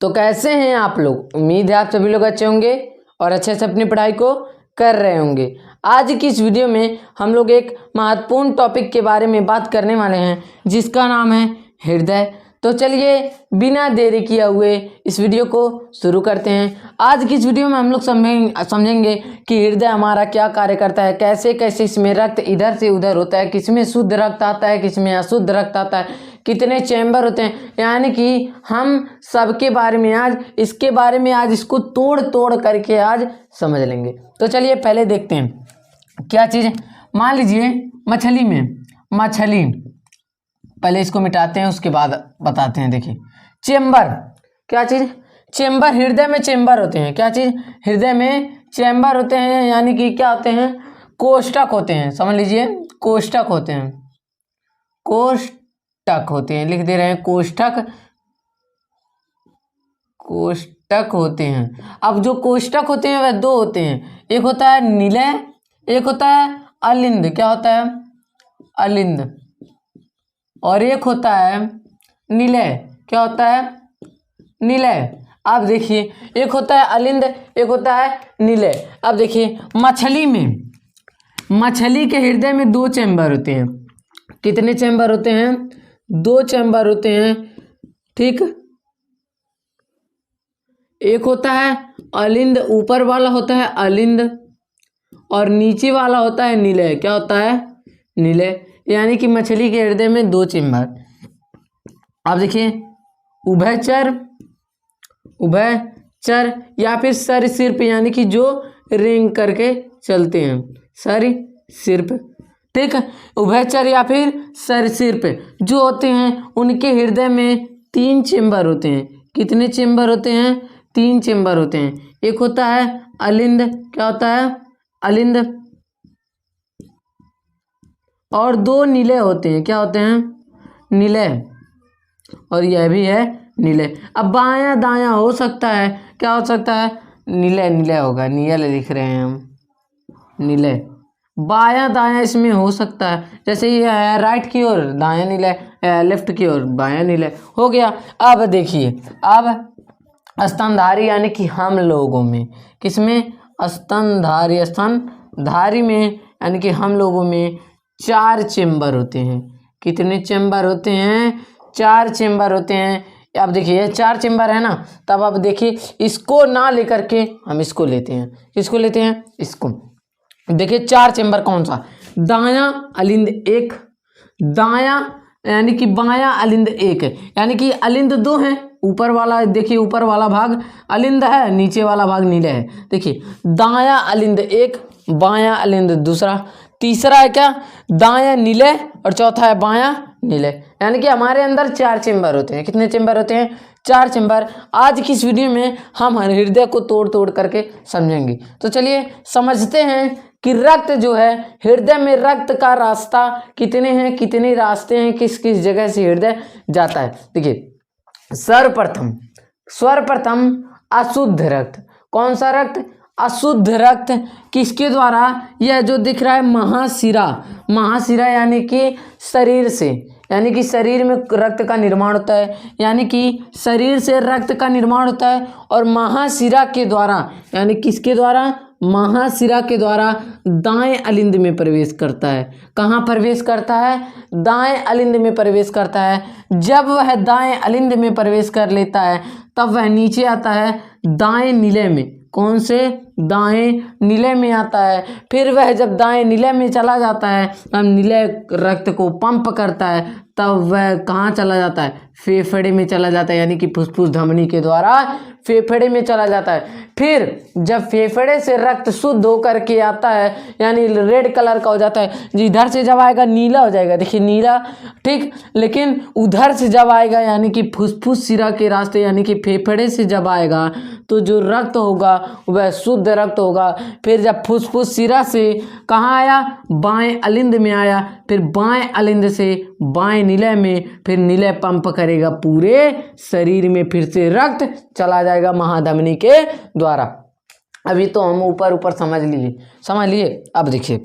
तो कैसे हैं आप लोग? उम्मीद है आप सभी लोग अच्छे होंगे और अच्छे से अपनी पढ़ाई को कर रहे होंगे। आज की इस वीडियो में हम लोग एक महत्वपूर्ण टॉपिक के बारे में बात करने वाले हैं जिसका नाम है हृदय। तो चलिए बिना देरी किए हुए इस वीडियो को शुरू करते हैं। आज की इस वीडियो में हम लोग समझेंगे कि हृदय हमारा क्या कार्य करता है, कैसे कैसे इसमें रक्त इधर से उधर होता है, किसमें शुद्ध रक्त आता है, किसमें अशुद्ध रक्त आता है, कितने चैम्बर होते हैं, यानी कि हम सबके बारे में आज इसको तोड़ तोड़ करके आज समझ लेंगे। तो चलिए पहले देखते हैं क्या चीज़ है। मान लीजिए मछली, पहले इसको मिटाते हैं उसके बाद बताते हैं। देखिए चेम्बर, क्या चीज़? चेम्बर। हृदय में चेम्बर होते हैं। क्या चीज़? हृदय में चेम्बर होते हैं, यानी कि क्या होते हैं? कोष्ठक होते हैं। समझ लीजिए कोष्ठक होते हैं, लिख दे रहे हैं कोष्ठक होते हैं। अब जो कोष्ठक होते हैं वह दो होते हैं, एक होता है निलय, एक होता है अलिंद। क्या होता है? अलिंद। और एक होता है निलय। क्या होता है? निलय। आप देखिए एक होता है अलिंद, एक होता है निलय। अब देखिए मछली के हृदय में दो चैम्बर होते हैं। कितने चैम्बर होते हैं? दो चैम्बर होते हैं, ठीक। एक होता है अलिंद, ऊपर वाला होता है अलिंद और नीचे वाला होता है निलय। क्या होता है? निलय। यानी कि मछली के हृदय में दो चैम्बर। आप देखिए उभयचर या फिर सरीसृप, यानी कि जो रेंग करके चलते हैं, सरीसृप, ठीक है। उभयचर या फिर सरीसृप जो होते हैं उनके हृदय में तीन चैम्बर होते हैं। कितने चैम्बर होते हैं? तीन चैम्बर होते हैं। एक होता है अलिंद। क्या होता है? अलिंद। और दो निलय होते हैं। क्या होते हैं? निलय। और यह भी है निलय। अब बायां दायां हो सकता है, क्या हो सकता है? निलय होगा, नियल लिख रहे हैं हम, निलय। बायां दायां इसमें हो सकता है, जैसे ये है राइट की ओर दायां निलय, लेफ्ट की ओर बायां निलय हो गया। अब देखिए अब स्तनधारी, यानी कि हम लोगों में, किसमें? स्तनधारी में, यानी कि हम लोगों में चार चेम्बर होते हैं। कितने चेम्बर होते हैं? चार चेम्बर होते हैं। अब देखिए ये चार चेम्बर है ना, तब अब देखिए इसको ना लेकर के हम इसको लेते हैं। किसको लेते हैं? इसको। देखिए चार चेम्बर कौन सा? दायां अलिंद एक, दायां यानी कि बायां अलिंद एक है, यानी कि अलिंद दो हैं। ऊपर वाला देखिए, ऊपर वाला भाग अलिंद है, नीचे वाला भाग निलय है। देखिए दायां अलिंद एक, बायां अलिंद दूसरा, तीसरा है क्या? दायां निलय और चौथा है बायां निलय। यानी कि हमारे अंदर चार चेम्बर होते हैं। कितने चेम्बर होते हैं? चार चेम्बर। आज की इस वीडियो में हम हृदय को तोड़ तोड़ करके समझेंगे। तो चलिए समझते हैं कि रक्त जो है, हृदय में रक्त का रास्ता कितने हैं, कितने रास्ते हैं, किस किस जगह से हृदय जाता है। देखिए सर्वप्रथम अशुद्ध रक्त। कौन सा रक्त? अशुद्ध रक्त। किसके द्वारा? यह जो दिख रहा है महाशिरा, यानी कि शरीर से, यानी कि शरीर में रक्त का निर्माण होता है, यानी कि शरीर से रक्त का निर्माण होता है और महाशिरा के द्वारा, यानी किसके द्वारा? महाशिरा के द्वारा दाएं अलिंद में प्रवेश करता है। कहाँ प्रवेश करता है? दाएं अलिंद में प्रवेश करता है। जब वह दाएं अलिंद में प्रवेश कर लेता है तब वह नीचे आता है दाएं निलय में। कौन से? दाएं निलय में आता है। फिर वह जब दाएं निलय में चला जाता है, तब निलय रक्त को पंप करता है, तब वह कहाँ चला जाता है? फेफड़े में चला जाता है, यानी कि फुफ्फुस धमनी के द्वारा फेफड़े में चला जाता है। फिर जब फेफड़े से रक्त शुद्ध होकर के आता है, यानी रेड कलर का हो जाता है, इधर से जब आएगा नीला हो जाएगा, देखिए नीला, ठीक। लेकिन उधर से जब आएगा, यानी कि फुफ्फुस शिरा के रास्ते, यानी कि फेफड़े से जब आएगा तो जो रक्त होगा वह शुद्ध रक्त होगा। फिर जब फुफ्फुस शिरा से कहाँ आया? बाएं अलिंद में आया। फिर बाएं अलिंद से बाएं निलय में, फिर निलय पंप करेगा पूरे शरीर में, फिर से रक्त चला जाएगा महाधमनी के द्वारा। अभी तो हम ऊपर समझ लिए। अब देखिए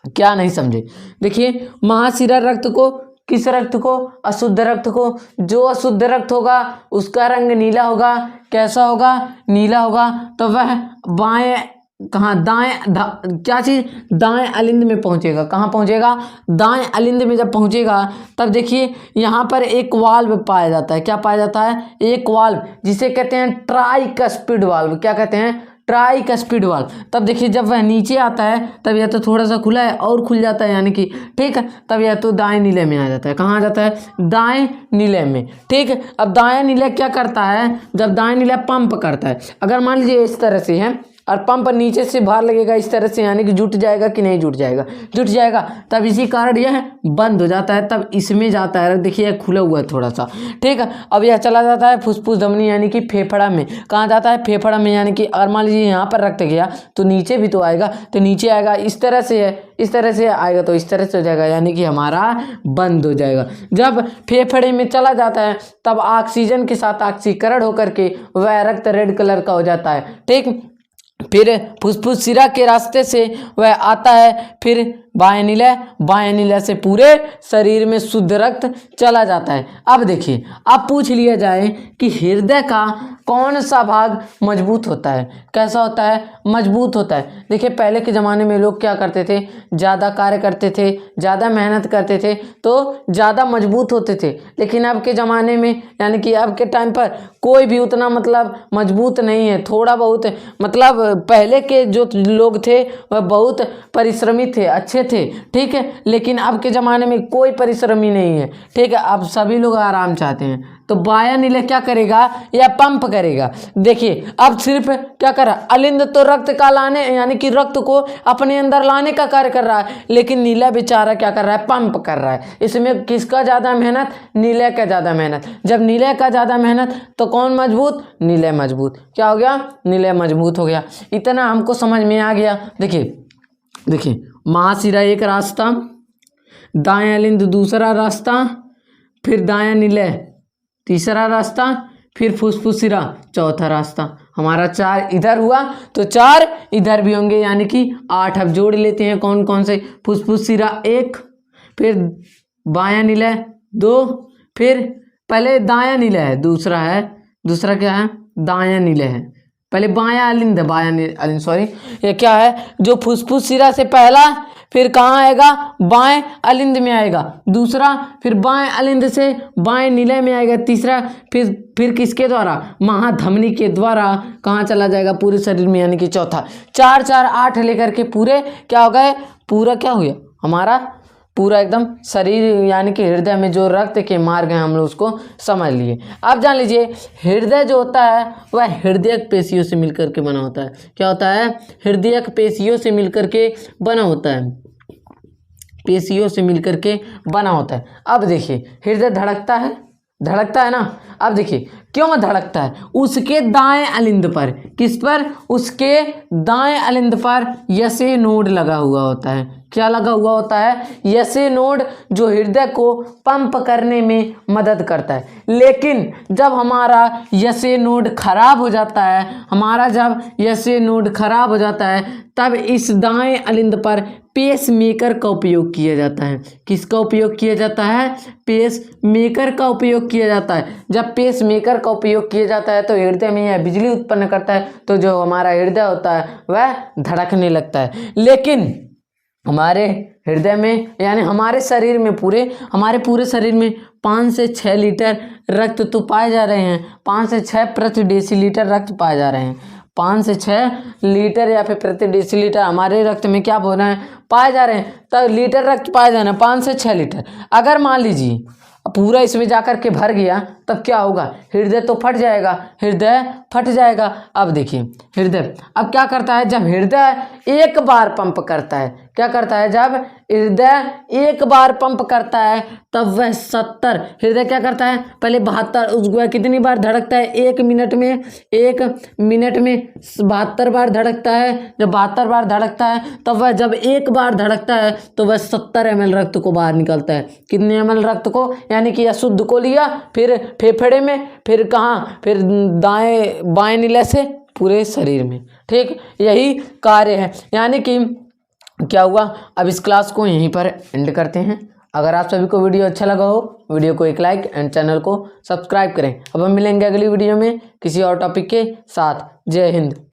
क्या नहीं समझे। देखिए महाशिरा रक्त को किस रक्त को? अशुद्ध रक्त को। जो अशुद्ध रक्त होगा उसका रंग नीला होगा। कैसा होगा? नीला होगा। तो वह बाएं कहाँ? क्या चीज? दाएं अलिंद में पहुंचेगा। कहाँ पहुंचेगा? दाएं अलिंद में जब पहुंचेगा तब देखिए यहाँ पर एक वाल्व पाया जाता है। क्या पाया जाता है? एक वाल्व, जिसे कहते हैं ट्राइकस्पिड वाल्व। क्या कहते हैं? Tricuspid valve. तब देखिए जब वह नीचे आता है तब यह तो थोड़ा सा खुला है और खुल जाता है, यानी कि ठीक है, तब यह तो दाएं नीले में आ जाता है। कहाँ आ जाता है? दाएं नीले में। ठीक है, अब दाएं नीले क्या करता है? जब दाएं नीला पंप करता है, अगर मान लीजिए इस तरह से है और पंप नीचे से बाहर लगेगा इस तरह से, यानी कि जुट जाएगा कि नहीं जुट जाएगा? जुट जाएगा। तब इसी कारण यह बंद हो जाता है, तब इसमें जाता है। देखिए यह खुला हुआ है थोड़ा सा। ठीक है, अब यह चला जाता है फुसफुस धमनी यानी कि फेफड़ा में। कहाँ जाता है? फेफड़ा में। यानी कि और मान लीजिए यहाँ पर रक्त गया तो नीचे भी तो आएगा, तो नीचे आएगा इस तरह से है, इस तरह से आएगा तो इस तरह से हो जाएगा, यानी कि हमारा बंद हो जाएगा। जब फेफड़े में चला जाता है तब ऑक्सीजन के साथ ऑक्सीकरण होकर के वह रक्त रेड कलर का हो जाता है। ठीक, फिर फुसफुस शिरा के रास्ते से वह आता है, फिर बाएं नीले से पूरे शरीर में शुद्ध रक्त चला जाता है। अब देखिए, अब पूछ लिया जाए कि हृदय का कौन सा भाग मजबूत होता है? कैसा होता है? मजबूत होता है। देखिए पहले के ज़माने में लोग क्या करते थे? ज़्यादा कार्य करते थे, ज़्यादा मेहनत करते थे तो ज़्यादा मजबूत होते थे। लेकिन अब के ज़माने में, यानी कि अब के टाइम पर कोई भी उतना मतलब मजबूत नहीं है। थोड़ा बहुत मतलब पहले के जो लोग थे वह बहुत परिश्रमी थे, अच्छे थे। ठीक है, लेकिन अब के ज़माने में कोई परिश्रमी नहीं है। ठीक है, अब सभी लोग आराम चाहते हैं। तो बायां नीले क्या करेगा? या पंप करेगा। देखिए अब सिर्फ क्या कर रहा है? अलिंद तो रक्त का लाने यानी कि रक्त को अपने अंदर लाने का कार्य कर रहा है, लेकिन नीला बेचारा क्या कर रहा है? पंप कर रहा है। इसमें किसका ज़्यादा मेहनत? नीले का ज़्यादा मेहनत। जब नीले का ज़्यादा मेहनत तो कौन मजबूत? नीले मजबूत। क्या हो गया? नीले मजबूत हो गया। इतना हमको समझ में आ गया। देखिए महाशिरा एक रास्ता, दाएं अलिंद दूसरा रास्ता, फिर दायां नीले तीसरा रास्ता, फिर फुसफुस शिरा चौथा रास्ता। हमारा 4 इधर हुआ तो 4 इधर भी होंगे, यानी कि 8। अब जोड़ लेते हैं कौन कौन से? फुसफुस शिरा 1, फिर बायां नीले 2, फिर पहले दायां नीले है, दूसरा क्या है? दायां नीले है। पहले बायां अलिंद सॉरी, ये क्या है? जो फुसफुस शिरा से पहला, फिर कहाँ आएगा? बाएं अलिंद में आएगा दूसरा, फिर बाएं अलिंद से बाएं नीले में आएगा तीसरा, फिर किसके द्वारा? महाधमनी के द्वारा कहाँ चला जाएगा? पूरे शरीर में, यानी कि चौथा। 4 4 8 लेकर के पूरे क्या हो गए? पूरा क्या हो गया? हमारा पूरा एकदम शरीर, यानी कि हृदय में जो रक्त के मार्ग हैं हम लोग उसको समझ लिए। अब जान लीजिए हृदय जो होता है वह हृदयक पेशियों से मिलकर के बना होता है। क्या होता है? हृदयक पेशियों से मिलकर के बना होता है। पेशियों से मिलकर के बना होता है। अब देखिए हृदय धड़कता है ना। अब देखिए क्यों धड़कता है? उसके दाएं अलिंद पर, किस पर? उसके दाएं अलिंद पर यसे नोड लगा हुआ होता है। क्या लगा हुआ होता है? यसे नोड, जो हृदय को पंप करने में मदद करता है। लेकिन जब हमारा यसे नोड खराब हो जाता है, तब इस दाएं अलिंद पर पेस मेकर का उपयोग किया जाता है। किसका उपयोग किया जाता है? पेस मेकर का उपयोग किया जाता है। जब पेस मेकर का उपयोग किया जाता है तो हृदय में यह बिजली उत्पन्न करता है, तो जो हमारा हृदय होता है वह धड़कने लगता है। लेकिन हमारे हृदय में, यानी हमारे पूरे शरीर में 5 से 6 लीटर रक्त तो पाए जा रहे हैं। 5 से 6 प्रति डेसीलीटर रक्त पाए जा रहे हैं। 5 से 6 लीटर या फिर प्रति डेसीलीटर हमारे रक्त में क्या होना है? पाए जा रहे हैं। तब लीटर रक्त पाए जाना 5 से 6 लीटर। अगर मान लीजिए पूरा इसमें जाकर के भर गया तब क्या होगा? हृदय तो फट जाएगा। अब देखिए हृदय अब क्या करता है? जब हृदय एक बार पंप करता है, क्या करता है? जब हृदय एक बार पंप करता है तब वह 70, हृदय क्या करता है? पहले 72, उसको कितनी बार धड़कता है? 1 मिनट में 72 बार धड़कता है। जब 72 बार धड़कता है तब वह जब एक बार धड़कता है तो वह 70 ml रक्त को बाहर निकलता है। कितने ml रक्त को? यानी कि अशुद्ध को लिया, फिर फेफड़े में, फिर कहाँ? फिर बाएं नीले से पूरे शरीर में। ठीक, यही कार्य है। यानी कि क्या हुआ? अब इस क्लास को यहीं पर एंड करते हैं। अगर आप सभी को वीडियो अच्छा लगा हो, वीडियो को एक लाइक एंड चैनल को सब्सक्राइब करें। अब हम मिलेंगे अगली वीडियो में किसी और टॉपिक के साथ। जय हिंद।